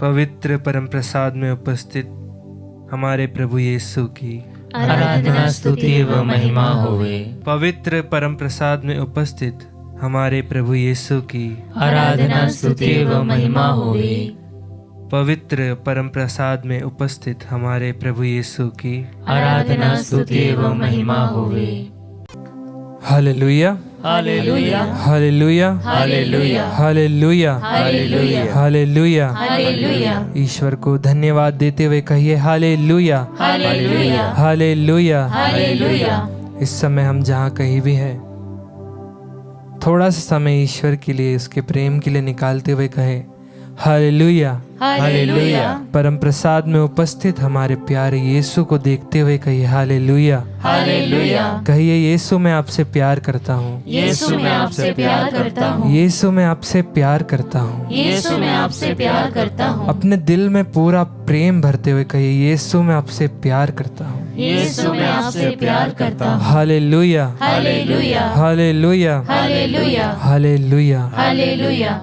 पवित्र परम प्रसाद में उपस्थित हमारे प्रभु यीशु की आराधना स्तुति व महिमा होवे। पवित्र परम प्रसाद में उपस्थित हमारे प्रभु यीशु की आराधना स्तुति व महिमा होवे। पवित्र परम प्रसाद में उपस्थित हमारे प्रभु यीशु की आराधना स्तुति व महिमा होवे। Hallelujah hallelujah hallelujah hallelujah hallelujah hallelujah hallelujah hallelujah. ईश्वर को धन्यवाद देते हुए कहिए हालेलुया हालेलुया हालेलुया हालेलुया। इस समय हम जहाँ कहीं भी हैं, थोड़ा सा समय ईश्वर के लिए, उसके प्रेम के लिए निकालते हुए कहे हालेलुया हालेलुया। परम प्रसाद में उपस्थित हमारे प्यारे यीशु को देखते हुए कहिए हालेलुया हालेलुया। कहिए यीशु मैं आपसे प्यार करता हूँ, यीशु मैं आपसे प्यार करता हूँ, यीशु मैं आपसे प्यार करता हूँ, यीशु मैं आपसे प्यार करता हूँ। अपने दिल में पूरा प्रेम भरते हुए कहिए यीशु मैं आपसे प्यार करता हूँ, यीशु मैं आपसे प्यार करता हूँ। Hallelujah hallelujah hallelujah hallelujah hallelujah. Hallelujah.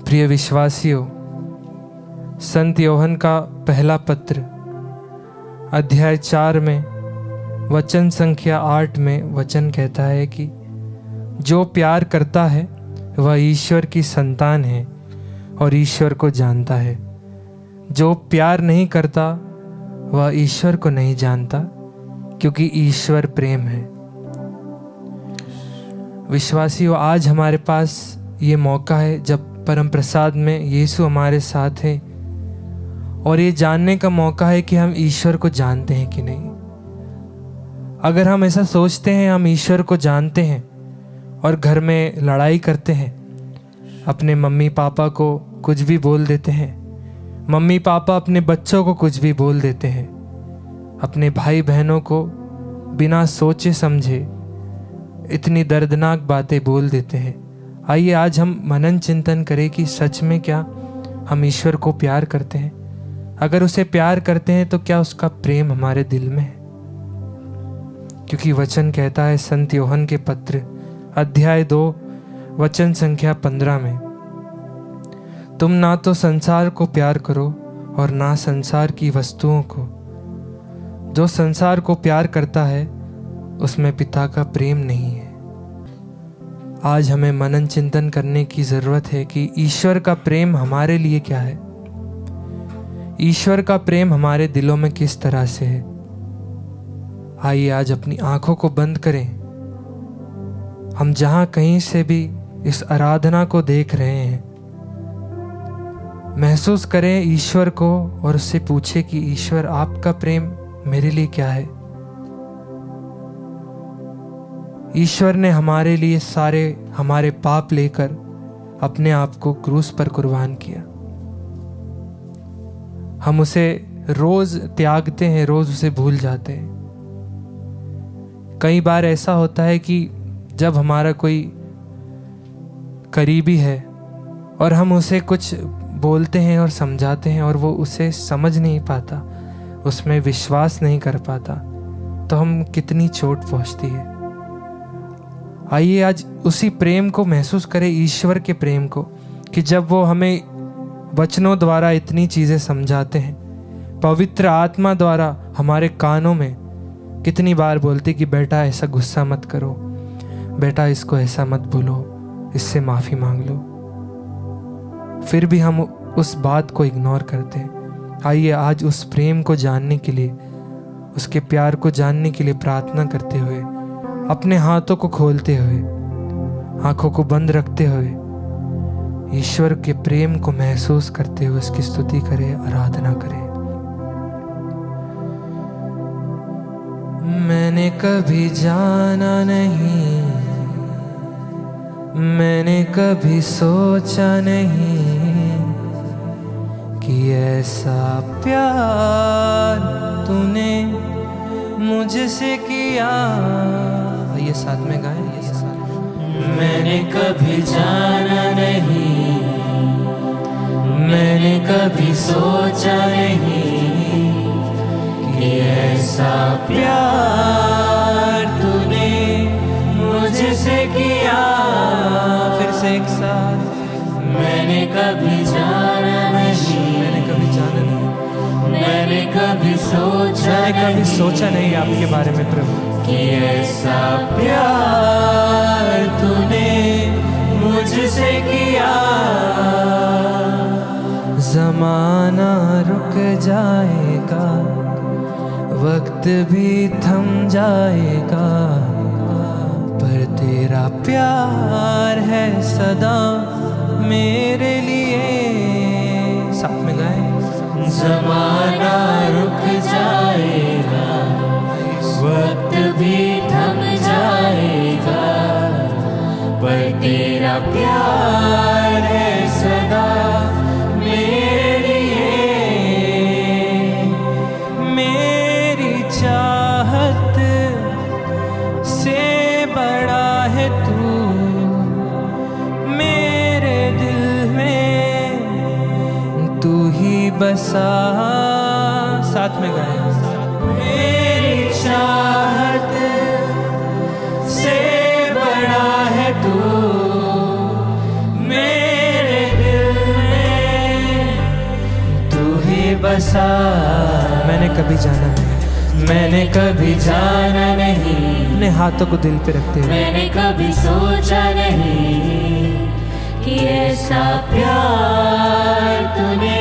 प्रिय विश्वासियों, संत योहन का पहला पत्र अध्याय 4 में वचन संख्या 8 में वचन कहता है कि जो प्यार करता है वह ईश्वर की संतान है और ईश्वर को जानता है। जो प्यार नहीं करता वह ईश्वर को नहीं जानता, क्योंकि ईश्वर प्रेम है। विश्वासियों, आज हमारे पास ये मौका है जब परम प्रसाद में यीशु हमारे साथ है, और ये जानने का मौका है कि हम ईश्वर को जानते हैं कि नहीं। अगर हम ऐसा सोचते हैं हम ईश्वर को जानते हैं और घर में लड़ाई करते हैं, अपने मम्मी पापा को कुछ भी बोल देते हैं, मम्मी पापा अपने बच्चों को कुछ भी बोल देते हैं, अपने भाई बहनों को बिना सोचे समझे इतनी दर्दनाक बातें बोल देते हैं, आइए आज हम मनन चिंतन करें कि सच में क्या हम ईश्वर को प्यार करते हैं। अगर उसे प्यार करते हैं तो क्या उसका प्रेम हमारे दिल में है? क्योंकि वचन कहता है संत योहन के पत्र अध्याय 2 वचन संख्या 15 में, तुम ना तो संसार को प्यार करो और ना संसार की वस्तुओं को। जो संसार को प्यार करता है उसमें पिता का प्रेम नहीं है। आज हमें मनन चिंतन करने की जरूरत है कि ईश्वर का प्रेम हमारे लिए क्या है, ईश्वर का प्रेम हमारे दिलों में किस तरह से है। आइए आज अपनी आंखों को बंद करें, हम जहां कहीं से भी इस आराधना को देख रहे हैं, महसूस करें ईश्वर को और उससे पूछे कि ईश्वर आपका प्रेम मेरे लिए क्या है। ईश्वर ने हमारे लिए सारे हमारे पाप लेकर अपने आप को क्रूस पर कुर्बान किया। हम उसे रोज त्यागते हैं, रोज उसे भूल जाते हैं। कई बार ऐसा होता है कि जब हमारा कोई करीबी है और हम उसे कुछ बोलते हैं और समझाते हैं और वो उसे समझ नहीं पाता, उसमें विश्वास नहीं कर पाता, तो हम कितनी चोट पहुंचती है। आइए आज उसी प्रेम को महसूस करें, ईश्वर के प्रेम को, कि जब वो हमें वचनों द्वारा इतनी चीज़ें समझाते हैं, पवित्र आत्मा द्वारा हमारे कानों में कितनी बार बोलते कि बेटा ऐसा गुस्सा मत करो, बेटा इसको ऐसा मत बोलो, इससे माफ़ी मांग लो, फिर भी हम उस बात को इग्नोर करते हैं। आइए आज उस प्रेम को जानने के लिए, उसके प्यार को जानने के लिए प्रार्थना करते हुए, अपने हाथों को खोलते हुए, आंखों को बंद रखते हुए ईश्वर के प्रेम को महसूस करते हुए उसकी स्तुति करें, आराधना करें। मैंने कभी जाना नहीं, मैंने कभी सोचा नहीं कि ऐसा प्यार तूने मुझसे किया। ये साथ में गाएं, ये साथ। मैंने कभी जाना नहीं, मैंने कभी सोचा नहीं कि ऐसा प्यार तूने मुझसे किया। फिर से एक साथ। मैंने कभी जाना नहीं, मैंने कभी सोचा नहीं आपके बारे में प्रभु कि ऐसा प्यार तूने मुझसे किया। जमाना रुक जाएगा, वक्त भी थम जाएगा, पर तेरा प्यार है सदा मेरे लिए। साथ में गाएं। जमाना रुक जाएगा, वक्त भी थम जाएगा, पर तेरा प्यार है सदा मेरे लिए। मेरी चाहत से बड़ा है तू, मेरे दिल में तू ही बसा। साथ में गाएं। मेरी चाहत से बड़ा है तू, मेरे दिल में तू ही बसा। मैंने कभी जाना नहीं, मैंने कभी जाना नहीं, अपने हाथों को दिल पे रखते हुए मैंने कभी सोचा नहीं कि ऐसा प्यार तूने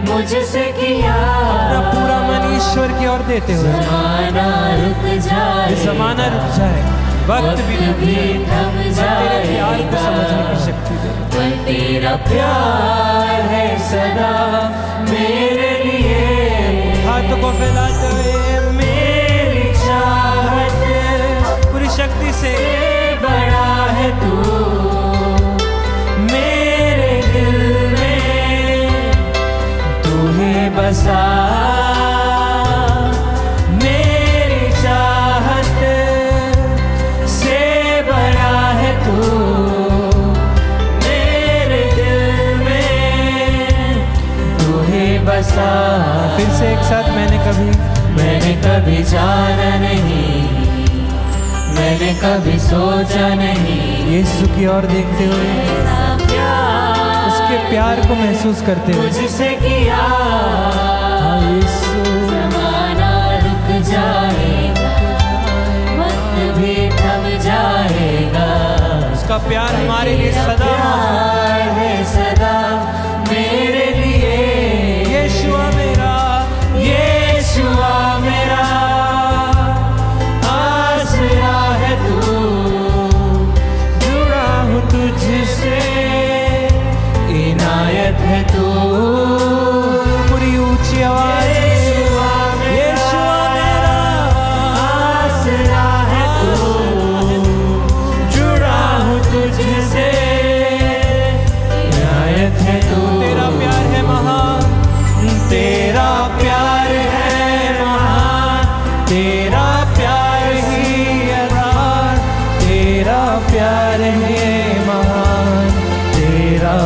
मुझसे किया। अपना पूरा मन ईश्वर की ओर देते हुए ज़माना रुक जाए, ज़माना रुक जाए, वक्त भी थम जाए, तेरे प्यार को समझने की शक्ति दे। पर तेरा प्यार है सदा मेरे लिए। हाथों को फैलाते हुए मेरी चाहत पूरी शक्ति से बड़ा है तू, मेरे दिल में तू ही बसा। मेरी चाहत से बड़ा है तू, मेरे दिल में तू ही बसा। फिर से एक साथ। मैंने कभी जाना नहीं, मैंने कभी सोचा नहीं, यीशु की ओर देखते हुए उसके प्यार को महसूस करते हुए मुझसे किया। हाँ यीशु। ज़माना रुक जाएगा, वक्त भी थम जाएगा, उसका प्यार हमारे लिए सदा प्यार है सदा मेरे लिए। यीशुआ मेरा, यीशुआ मेरा आसरा है तू, जुड़ा हूँ तुझसे, इनायत है तू। पूरी ऊंची आवाज। यीशुआ मेरा आसरा है तू, जुड़ा हूँ तुझसे, इनायत है तू। तेरा प्यार है महान, तेरा प्यार है महान, तेरा प्यार ही आधार, तेरा प्यार है महान, तेरा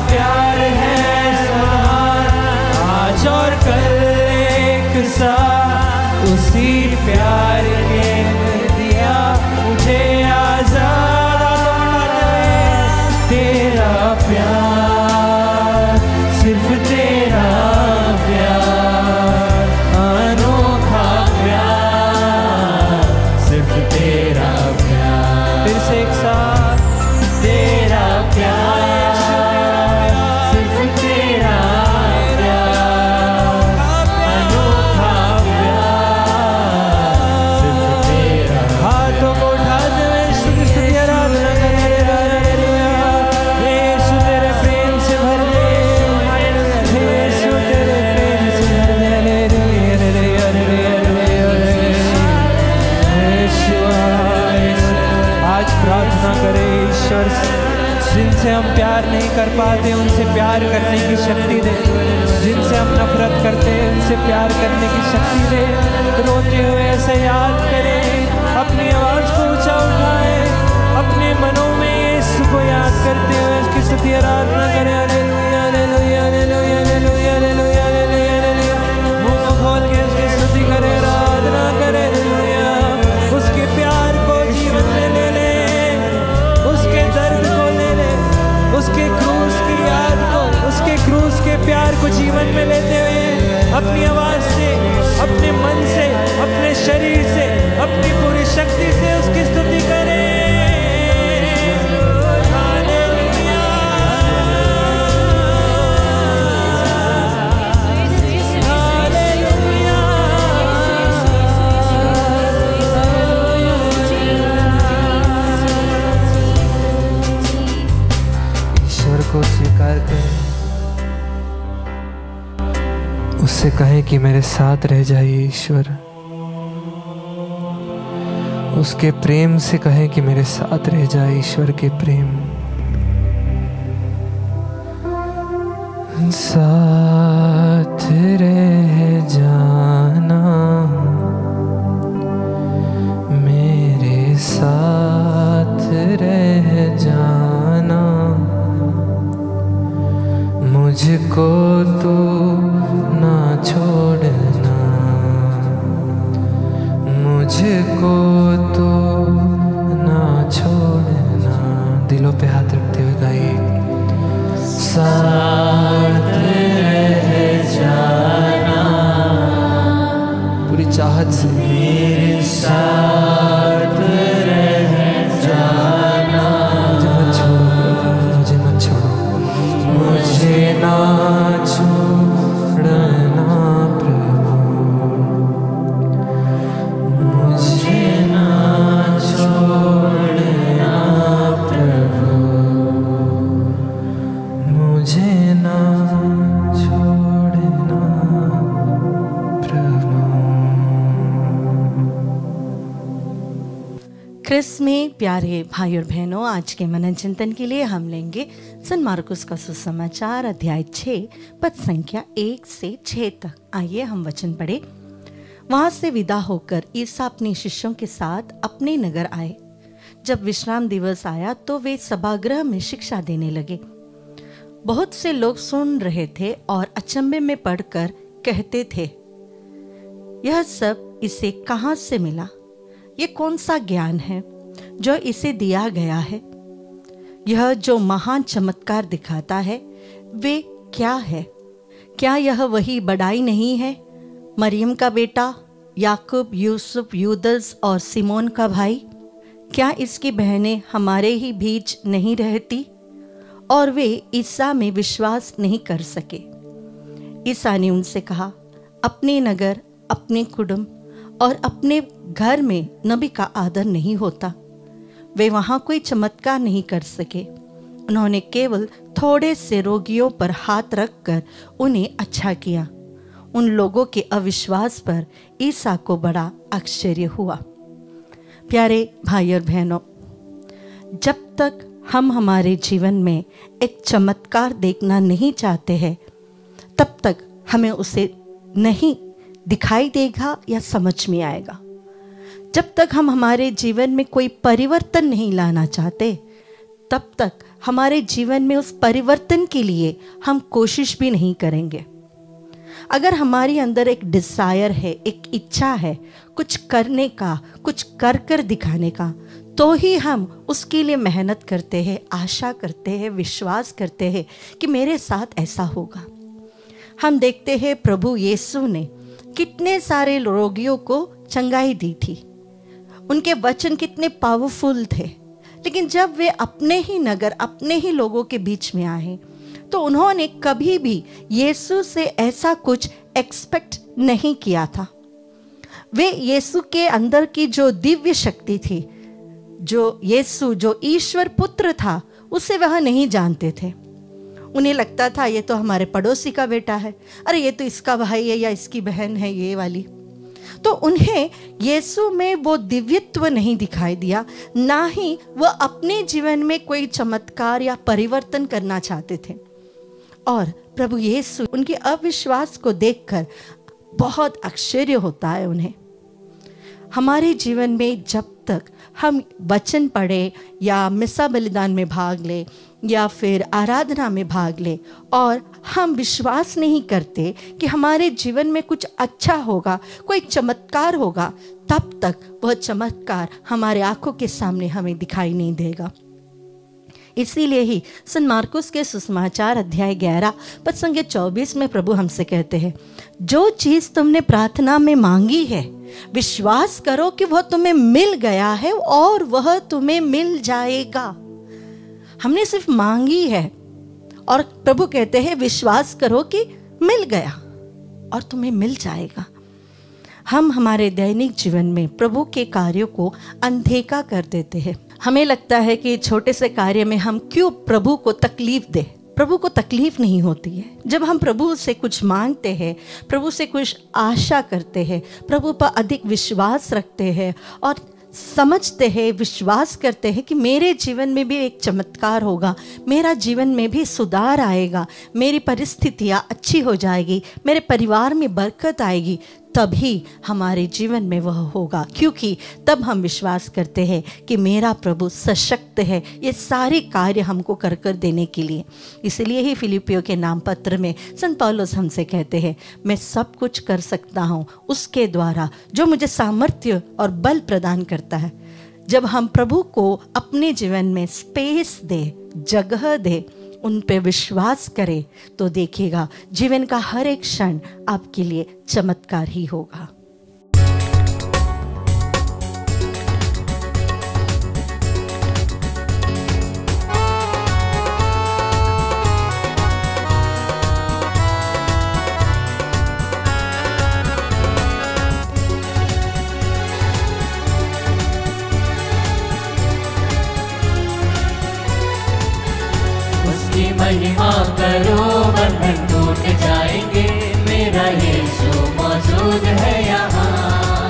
प्यार है महान, आज और कल एक सा, उसी प्यार के दिया मुझे आजाद। तेरा प्यार, सिर्फ तेरा प्यार, अनोखा प्यार, सिर्फ तेरा प्यार। फिर से एक साथ। तेरा प्यार, सिर्फ तेरा प्यार, अनोखा प्यार, सिर्फ तेरा। हाथों को उठाते हुए स्तुति आराधना करें। यीशु तेरे प्रेम से भर दे, यीशु तेरे प्रेम से भर दे। यीशुआ, आज प्रार्थना करें ईश्वर से, जिनसे हम प्यार नहीं कर पाते उनसे प्यार करने की शक्ति दे, जिनसे हम नफरत करते हैं उनसे प्यार करने की शक्ति दे। रोते हुए ऐसे याद करें, अपनी आवाज को ऊंचा उठाएं, अपने मनों में यीशु को याद करते हुए उसकी स्तुति आराधना करें। Hallelujah hallelujah hallelujah hallelujah hallelujah hallelujah. मुंह को खोल के उसकी स्तुति करें, आराधना करें। हालेलुया। उसके प्यार को जीवन में ले ले, उसके दर्द को ले ले, उसके क्रूस की याद को, उसके क्रूस शरीर से, अपनी पूरी शक्ति से उसकी स्तुति करें। को स्वीकार करें, उससे कहें कि मेरे साथ रह जाइए ईश्वर। उसके प्रेम से कहें कि मेरे साथ रह जाए ईश्वर के प्रेम। साथ रह जाना, मेरे साथ रह जाना, मुझको तो ना छोड़ना, मुझको तो ना छोड़ना। दिलों पे हाथ रखते हुए गाइए, साथ रह जाना, पूरी चाहत से मेरे साथ रह जाना। मुझे मत छोड़ो, मुझे ना छोड़ना प्रभु, मुझे ना छोड़ना प्रभु, मुझे ना छोड़ना प्रभु। क्रिस में प्यारे भाई और बहनों, आज के मनन चिंतन के लिए हम लेंगे संत मार्कुस का सुसमाचार अध्याय 6 पद संख्या 1 से 6 तक। आइए हम वचन पढ़े। वहां से विदा होकर ईसा अपने शिष्यों के साथ अपने नगर आए। जब विश्राम दिवस आया तो वे सभागृह में शिक्षा देने लगे। बहुत से लोग सुन रहे थे और अचंभे में पड़कर कहते थे, यह सब इसे कहां से मिला? ये कौन सा ज्ञान है जो इसे दिया गया है? यह जो महान चमत्कार दिखाता है वे क्या है? क्या यह वही बड़ाई नहीं है, मरियम का बेटा, याकूब, यूसुफ, यूदस और सिमोन का भाई? क्या इसकी बहनें हमारे ही बीच नहीं रहती? और वे ईसा में विश्वास नहीं कर सके। ईसा ने उनसे कहा, अपने नगर, अपने कुटुंब और अपने घर में नबी का आदर नहीं होता। वे वहां कोई चमत्कार नहीं कर सके। उन्होंने केवल थोड़े से रोगियों पर हाथ रखकर उन्हें अच्छा किया। उन लोगों के अविश्वास पर ईसा को बड़ा आश्चर्य हुआ। प्यारे भाई और बहनों, जब तक हम हमारे जीवन में एक चमत्कार देखना नहीं चाहते हैं, तब तक हमें उसे नहीं दिखाई देगा या समझ में आएगा। जब तक हम हमारे जीवन में कोई परिवर्तन नहीं लाना चाहते, तब तक हमारे जीवन में उस परिवर्तन के लिए हम कोशिश भी नहीं करेंगे। अगर हमारे अंदर एक डिजायर है, एक इच्छा है कुछ करने का, कुछ कर दिखाने का, तो ही हम उसके लिए मेहनत करते हैं, आशा करते हैं, विश्वास करते हैं कि मेरे साथ ऐसा होगा। हम देखते हैं प्रभु यीशु ने कितने सारे रोगियों को चंगाई दी थी। उनके वचन कितने पावरफुल थे, लेकिन जब वे अपने ही नगर, अपने ही लोगों के बीच में आए तो उन्होंने कभी भी यीशु से ऐसा कुछ एक्सपेक्ट नहीं किया था। वे यीशु के अंदर की जो दिव्य शक्ति थी, जो यीशु जो ईश्वर पुत्र था, उसे वह नहीं जानते थे। उन्हें लगता था ये तो हमारे पड़ोसी का बेटा है, अरे ये तो इसका भाई है या इसकी बहन है, ये वाली। तो उन्हें यीशु में वो दिव्यत्व नहीं दिखाई दिया, ना ही वह अपने जीवन में कोई चमत्कार या परिवर्तन करना चाहते थे। और प्रभु यीशु उनके अविश्वास को देखकर बहुत आश्चर्य होता है उन्हें। हमारे जीवन में जब तक हम वचन पढ़े या मिसा बलिदान में भाग ले या फिर आराधना में भाग ले और हम विश्वास नहीं करते कि हमारे जीवन में कुछ अच्छा होगा, कोई चमत्कार होगा, तब तक वह चमत्कार हमारे आंखों के सामने हमें दिखाई नहीं देगा। इसीलिए ही संत मार्कुस के सुसमाचार अध्याय 11 पद संख्या 24 में प्रभु हमसे कहते हैं, जो चीज़ तुमने प्रार्थना में मांगी है विश्वास करो कि वह तुम्हें मिल गया है और वह तुम्हें मिल जाएगा। हमने सिर्फ मांगी है और प्रभु कहते हैं विश्वास करो कि मिल गया और तुम्हें मिल जाएगा। हम हमारे दैनिक जीवन में प्रभु के कार्यों को अनदेखा कर देते हैं। हमें लगता है कि छोटे से कार्य में हम क्यों प्रभु को तकलीफ दें। प्रभु को तकलीफ नहीं होती है। जब हम प्रभु से कुछ मांगते हैं, प्रभु से कुछ आशा करते हैं, प्रभु पर अधिक विश्वास रखते हैं और समझते हैं, विश्वास करते हैं कि मेरे जीवन में भी एक चमत्कार होगा, मेरा जीवन में भी सुधार आएगा, मेरी परिस्थितियाँ अच्छी हो जाएगी, मेरे परिवार में बरकत आएगी, तभी हमारे जीवन में वह होगा। क्योंकि तब हम विश्वास करते हैं कि मेरा प्रभु सशक्त है ये सारे कार्य हमको कर कर देने के लिए। इसलिए ही फिलिपियों के नाम पत्र में संत पौलुस हमसे कहते हैं, मैं सब कुछ कर सकता हूँ उसके द्वारा जो मुझे सामर्थ्य और बल प्रदान करता है। जब हम प्रभु को अपने जीवन में स्पेस दे, जगह दे, उन पे विश्वास करें, तो देखिएगा जीवन का हर एक क्षण आपके लिए चमत्कार ही होगा। महिमा करो बंधन टूट जाएंगे, मेरा यीशु मौजूद है यहाँ।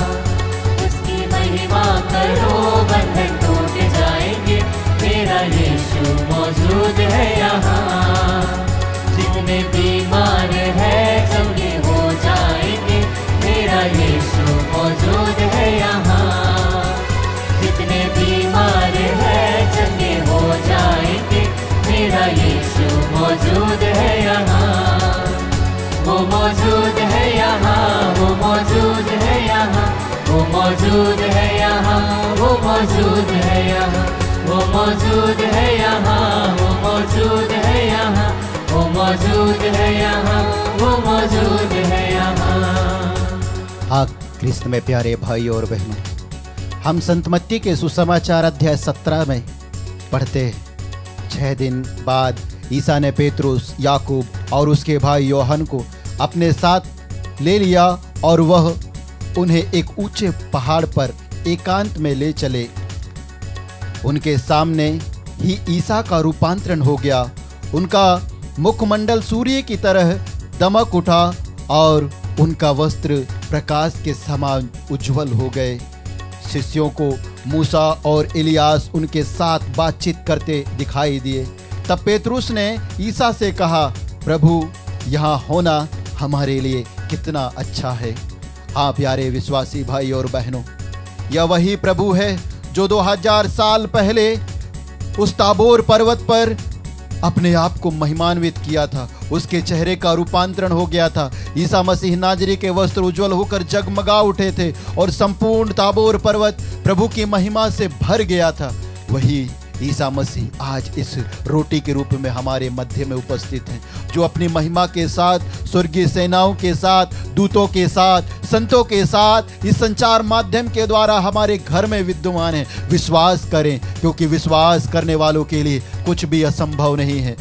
उसकी महिमा करो बंधन टूट जाएंगे, मेरा यीशु मौजूद है यहाँ। जितने बीमार हैं चंगे हो जाएंगे, मेरा यीशु मौजूद है यहाँ। जितने बीमार हैं चंगे हो जाएंगे, मेरा यीशु मौजूद है यहाँ। वो मौजूद है यहाँ, वो मौजूद है यहाँ, वो मौजूद है यहाँ, वो मौजूद है यहाँ, वो मौजूद है यहाँ, वो मौजूद है यहाँ, वो मौजूद है यहाँ, वो मौजूद है यहाँ। हाँ, कृष्ण में प्यारे भाई और बहनों, हम संत मत्ती के सुसमाचार अध्याय 17 में पढ़ते हैं। 6 दिन बाद ईसा ने पेतरुस, याकूब और उसके भाई योहन को अपने साथ ले लिया और वह उन्हें एक ऊंचे पहाड़ पर एकांत में ले चले। उनके सामने ही ईसा का रूपांतरण हो गया। उनका मुखमंडल सूर्य की तरह दमक उठा और उनका वस्त्र प्रकाश के समान उज्जवल हो गए। शिष्यों को मूसा और इलियास उनके साथ बातचीत करते दिखाई दिए। तब पेतरुस ने ईसा से कहा, प्रभु, यहाँ होना हमारे लिए कितना अच्छा है। हाँ प्यारे विश्वासी भाई और बहनों, यह वही प्रभु है जो 2000 साल पहले उस ताबोर पर्वत पर अपने आप को महिमान्वित किया था। उसके चेहरे का रूपांतरण हो गया था। ईसा मसीह नाजरी के वस्त्र उज्जवल होकर जगमगा उठे थे और संपूर्ण ताबोर पर्वत प्रभु की महिमा से भर गया था। वही ईसा मसीह आज इस रोटी के रूप में हमारे मध्य में उपस्थित हैं, जो अपनी महिमा के साथ, स्वर्गीय सेनाओं के साथ, दूतों के साथ, संतों के साथ इस संचार माध्यम के द्वारा हमारे घर में विद्यमान हैं। विश्वास करें, क्योंकि विश्वास करने वालों के लिए कुछ भी असंभव नहीं है।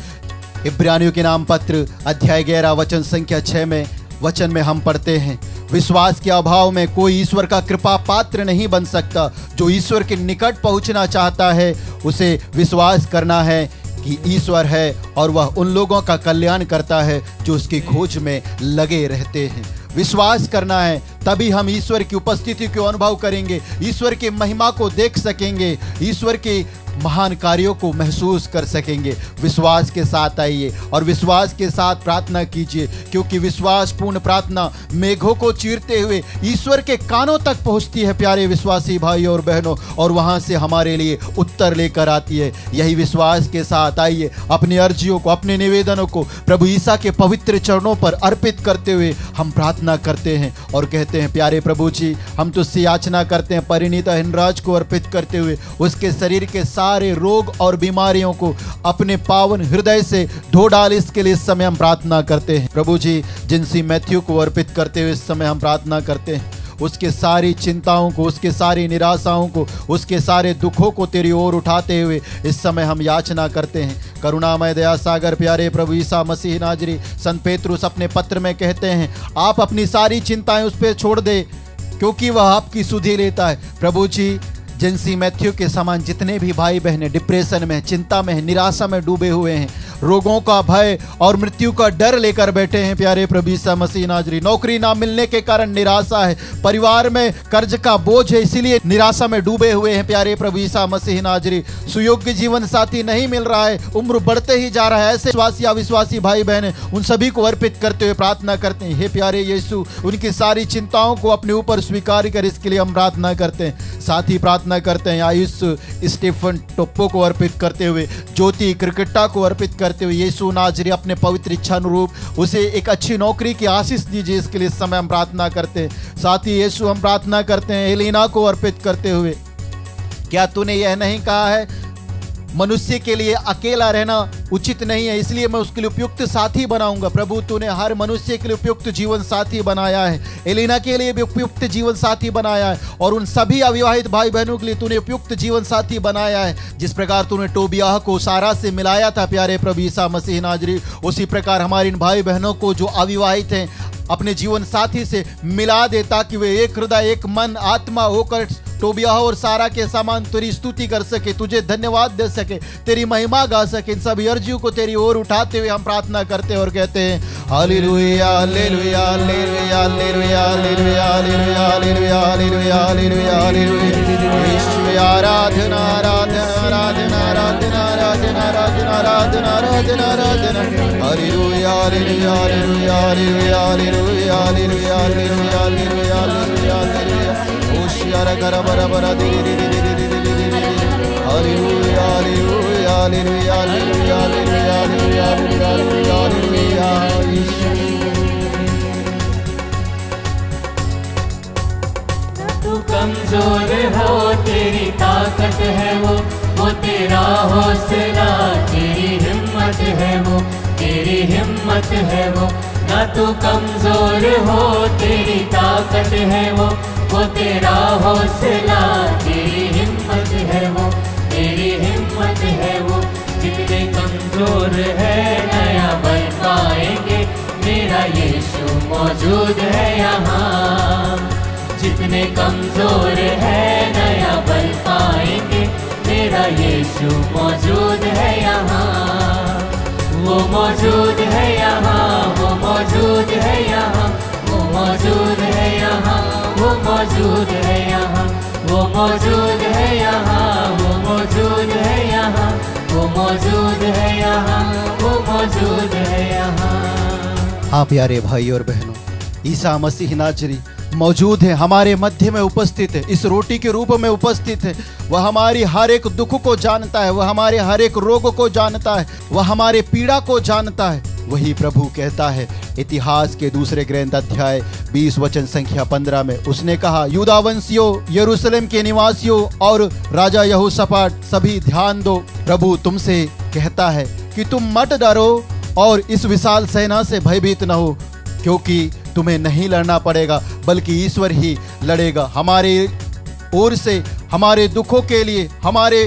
इब्रानियों के नाम पत्र अध्याय 11 वचन संख्या 6 में वचन में हम पढ़ते हैं, विश्वास के अभाव में कोई ईश्वर का कृपा पात्र नहीं बन सकता। जो ईश्वर के निकट पहुंचना चाहता है उसे विश्वास करना है कि ईश्वर है और वह उन लोगों का कल्याण करता है जो उसकी खोज में लगे रहते हैं। विश्वास करना है, तभी हम ईश्वर की उपस्थिति को अनुभव करेंगे, ईश्वर की महिमा को देख सकेंगे, ईश्वर के महान कार्यों को महसूस कर सकेंगे। विश्वास के साथ आइए और विश्वास के साथ प्रार्थना कीजिए, क्योंकि विश्वास पूर्ण प्रार्थना मेघों को चीरते हुए ईश्वर के कानों तक पहुंचती है प्यारे विश्वासी भाई और बहनों, और वहां से हमारे लिए उत्तर लेकर आती है। यही विश्वास के साथ आइए, अपनी अर्जियों को, अपने निवेदनों को प्रभु ईसा के पवित्र चरणों पर अर्पित करते हुए हम प्रार्थना करते हैं और कहते हैं, प्यारे प्रभु जी, हम तुझसे याचना करते हैं परिणीत हिनराज को अर्पित करते हुए उसके शरीर के सारे रोग और बीमारियों को अपने पावन हृदय से धो डाल। इसके लिए इस समय हम प्रार्थना करते हैं। प्रभु जी, जिनसी मैथ्यू को अर्पित करते हुए इस समय हम प्रार्थना करते हैं, उसके सारी चिंताओं को, उसके सारी निराशाओं को, उसके सारे दुखों को तेरी ओर उठाते हुए इस समय हम याचना करते हैं। करुणामय दया सागर प्यारे प्रभु यीशु मसीह नाजरी, संत पेतरुस अपने पत्र में कहते हैं आप अपनी सारी चिंताएं उस पर छोड़ दे क्योंकि वह आपकी सुधि लेता है। प्रभु जी, जेंसी मैथ्यू के समान जितने भी भाई बहनें डिप्रेशन में, चिंता में, निराशा में डूबे हुए हैं, रोगों का भय और मृत्यु का डर लेकर बैठे हैं प्यारे प्रभु यीशु मसीह नाजरी, नौकरी ना मिलने के कारण निराशा है, परिवार में कर्ज का बोझ है इसीलिए निराशा में डूबे हुए हैं प्यारे प्रभु यीशु मसीह नाजरी, सुयोग्य जीवन साथी नहीं मिल रहा है, उम्र बढ़ते ही जा रहा है, ऐसे विश्वासी अविश्वासी भाई बहनें उन सभी को अर्पित करते हुए प्रार्थना करते हैं। हे प्यारे यीशु, उनकी सारी चिंताओं को अपने ऊपर स्वीकार कर, इसके लिए हम प्रार्थना करते हैं। साथ ही प्रार्थना करते हैं आयुष स्टीफन टोप्पो को अर्पित करते हुए, ज्योति क्रिकेटा को अर्पित करते हुए, यीशु नाजरी अपने पवित्र इच्छा अनुरूप उसे एक अच्छी नौकरी की आशीष दीजिए, इसके लिए इस समय हम प्रार्थना करते हैं। साथ ही यीशु हम प्रार्थना करते हैं एलिना को अर्पित करते हुए, क्या तूने यह नहीं कहा है मनुष्य के लिए अकेला रहना उचित नहीं है, इसलिए मैं उसके लिए उपयुक्त साथी बनाऊंगा। प्रभु, तूने हर मनुष्य के लिए उपयुक्त जीवन साथी बनाया है, एलिना के लिए भी उपयुक्त जीवन साथी बनाया है और उन सभी अविवाहित भाई बहनों के लिए तूने उपयुक्त जीवन साथी बनाया है। जिस प्रकार तूने टोबियाह को सारा से मिलाया था प्यारे प्रभु यीशु मसीह नाजरी, उसी प्रकार हमारे इन भाई बहनों को जो अविवाहित हैं अपने जीवन साथी से मिला दे, ताकि वे एक हृदय, एक मन, आत्मा होकर टोबियाह और सारा के समान तेरी स्तुति कर सके, तुझे धन्यवाद दे सके, तेरी महिमा गा सके। इन सभी अर्जियों को तेरी ओर उठाते हुए हम प्रार्थना करते हैं और कहते हैं hallelujah hallelujah hallelujah hallelujah hallelujah hallelujah hallelujah hallelujah hallelujah ईश्वर आराधना आराधना आराधना आराधना आराधना आराधना आराधना आराधना आराधना hallelujah hallelujah hallelujah hallelujah hallelujah hallelujah hallelujah hallelujah hallelujah hallelujah ओशियारा करा बरा बरा दे दे दे दे दे दे hallelujah hallelujah hallelujah hallelujah hallelujah hallelujah hallelujah तू कमजोर हो तेरी ताकत है वो तेरा हौसला, तेरी हिम्मत है वो तेरी हिम्मत है वो। ना तू कमजोर हो तेरी ताकत है वो तेरा हौसला, तेरी हिम्मत है वो तेरी हिम्मत है वो। जितने कमजोर है नया बल पाएंगे, मेरा यीशु मौजूद है यहाँ। जितने कमजोर है नया बल पाएंगे, मेरा यीशु मौजूद है यहाँ। वो मौजूद है यहाँ, वो मौजूद है यहाँ, वो मौजूद है यहाँ, वो मौजूद है यहाँ, वो मौजूद है यहाँ, वो मौजूद है यहाँ, वो मौजूद है यहाँ, वो मौजूद है यहाँ। हाँ प्यारे भाई और बहनों, ईसा मसीह नाजरी मौजूद है, हमारे मध्य में उपस्थित है, इस रोटी के रूप में उपस्थित है। वह हमारी हर एक दुख को जानता है, वह हमारे हर एक रोग को जानता है, वह हमारे पीड़ा को जानता है। वही प्रभु कहता है इतिहास के दूसरे ग्रंथ अध्याय 20 वचन संख्या 15 में, उसने कहा यूदा वंशियों, यरूशलेम के निवासियों और राजा यहोशापाट सभी ध्यान दो, प्रभु तुमसे कहता है कि तुम मत डरो और इस विशाल सेना से भयभीत न हो, क्योंकि तुम्हें नहीं लड़ना पड़ेगा बल्कि ईश्वर ही लड़ेगा। हमारे ओर से हमारे दुखों के लिए, हमारे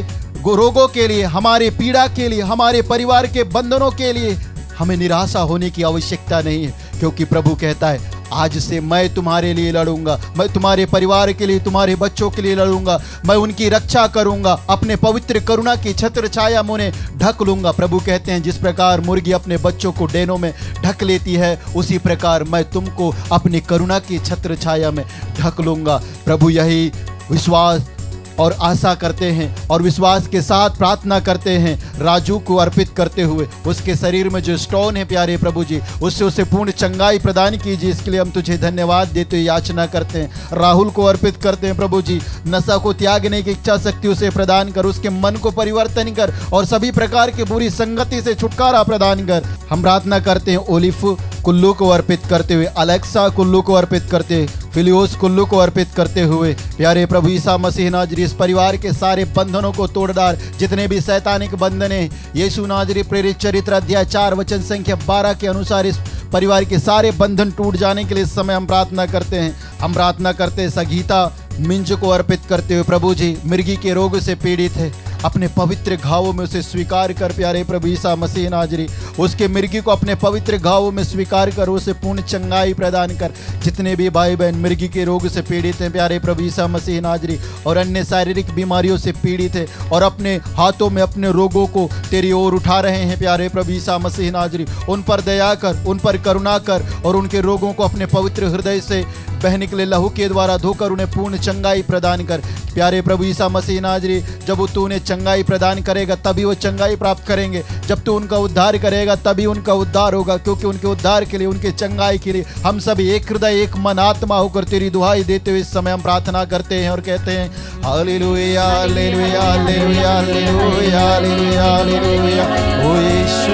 रोगों के लिए, हमारे पीड़ा के लिए, हमारे परिवार के बंधनों के लिए हमें निराशा होने की आवश्यकता नहीं है, क्योंकि प्रभु कहता है आज से मैं तुम्हारे लिए लड़ूंगा, मैं तुम्हारे परिवार के लिए, तुम्हारे बच्चों के लिए लड़ूंगा, मैं उनकी रक्षा करूंगा, अपने पवित्र करुणा की छत्र छाया में उन्हें ढक लूंगा। प्रभु कहते हैं जिस प्रकार मुर्गी अपने बच्चों को डेनों में ढक लेती है, उसी प्रकार मैं तुमको अपनी करुणा की छत्र छाया में ढक लूंगा। प्रभु यही विश्वास और आशा करते हैं और विश्वास के साथ प्रार्थना करते हैं राजू को अर्पित करते हुए, उसके शरीर में जो स्टोन है प्यारे प्रभु जी, उससे उसे पूर्ण चंगाई प्रदान कीजिए, इसके लिए हम तुझे धन्यवाद देते हुए याचना करते हैं। राहुल को अर्पित करते हैं प्रभु जी, नशा को त्यागने की इच्छा शक्ति उसे प्रदान कर, उसके मन को परिवर्तन कर और सभी प्रकार की बुरी संगति से छुटकारा प्रदान कर। हम प्रार्थना करते हैं ओलिफ कुल्लू को अर्पित करते हुए, अलेक्सा कुल्लू को अर्पित करते हुए, फिलियोस कुल्लू को अर्पित करते हुए प्यारे प्रभु ईसा मसीह नाजरी इस परिवार के सारे बंधनों को तोड़ डाल। जितने भी शैतानिक बंधन है यीशु नाजरी प्रेरित चरित्र अध्याय 4 वचन संख्या 12 के अनुसार इस परिवार के सारे बंधन टूट जाने के लिए इस समय हम प्रार्थना करते हैं। हम प्रार्थना करते हैं संगीता मिंज को अर्पित करते हुए प्रभु जी मिर्गी के रोग से पीड़ित है, अपने पवित्र घावों में उसे स्वीकार कर प्यारे प्रभु ईसा मसीह नाजरी उसके मिर्गी को अपने पवित्र घावों में स्वीकार कर उसे पूर्ण चंगाई प्रदान कर। जितने भी भाई बहन मिर्गी के रोग से पीड़ित हैं प्यारे प्रभु ईसा मसीह नाजरी और अन्य शारीरिक बीमारियों से पीड़ित है और अपने हाथों में अपने रोगों को तेरी ओर उठा रहे हैं प्यारे प्रभु ईसा मसीह नाजरी, उन पर दया कर, उन पर करुणा कर और उनके रोगों को अपने पवित्र हृदय से बह निकले लहू के द्वारा धोकर उन्हें पूर्ण चंगाई प्रदान कर। प्यारे प्रभु ईसा मसीह नाजरी जब तू उन्हें चंगाई प्रदान करेगा तभी वो चंगाई प्राप्त करेंगे, जब तू उनका उद्धार करेगा तभी उनका उद्धार होगा, क्योंकि उनके उद्धार के लिए उनके चंगाई के लिए हम सभी एक हृदय एक मन आत्मा होकर तेरी दुहाई देते हुए इस समय हम प्रार्थना करते हैं और कहते हैं hallelujah hallelujah hallelujah hallelujah hallelujah हालेलुया। ओ यीशु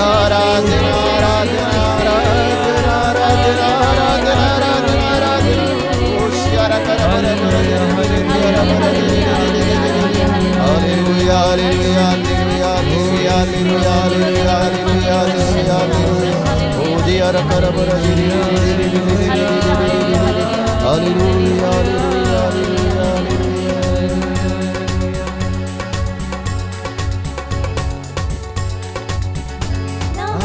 आराधना आराधना आराधना आराधना आराधना आराधना ओ श्यारा कर हालेलुया hallelujah hallelujah hallelujah hallelujah hallelujah हालेलुया ओ दिया कर बर हालेलुया हालेलुया।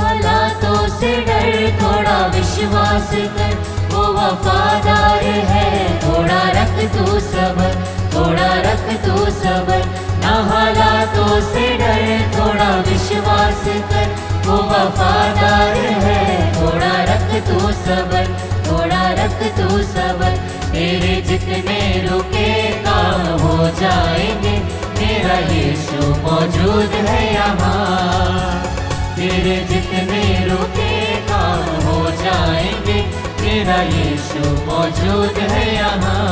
हालातों से डर थोड़ा विश्वास कर, वो वफादार है, थोड़ा रख तू सबर, थोड़ा रख तू सबर। ना हालातों से डर थोड़ा विश्वास कर, वो वफादार है, थोड़ा रख तू सबर, थोड़ा रख तू सबर। तेरे जितने रुके काम हो जाएंगे, मेरा यीशु मौजूद है यहाँ। तेरे जितने रुके काम हो जाएंगे, मेरा यीशु मौजूद है यहाँ।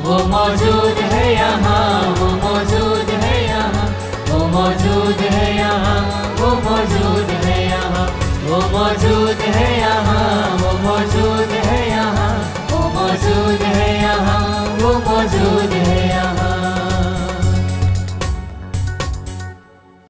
वो मौजूद है यहाँ, वो मौजूद है यहाँ, वो मौजूद है यहाँ, वो मौजूद है यहाँ, वो मौजूद है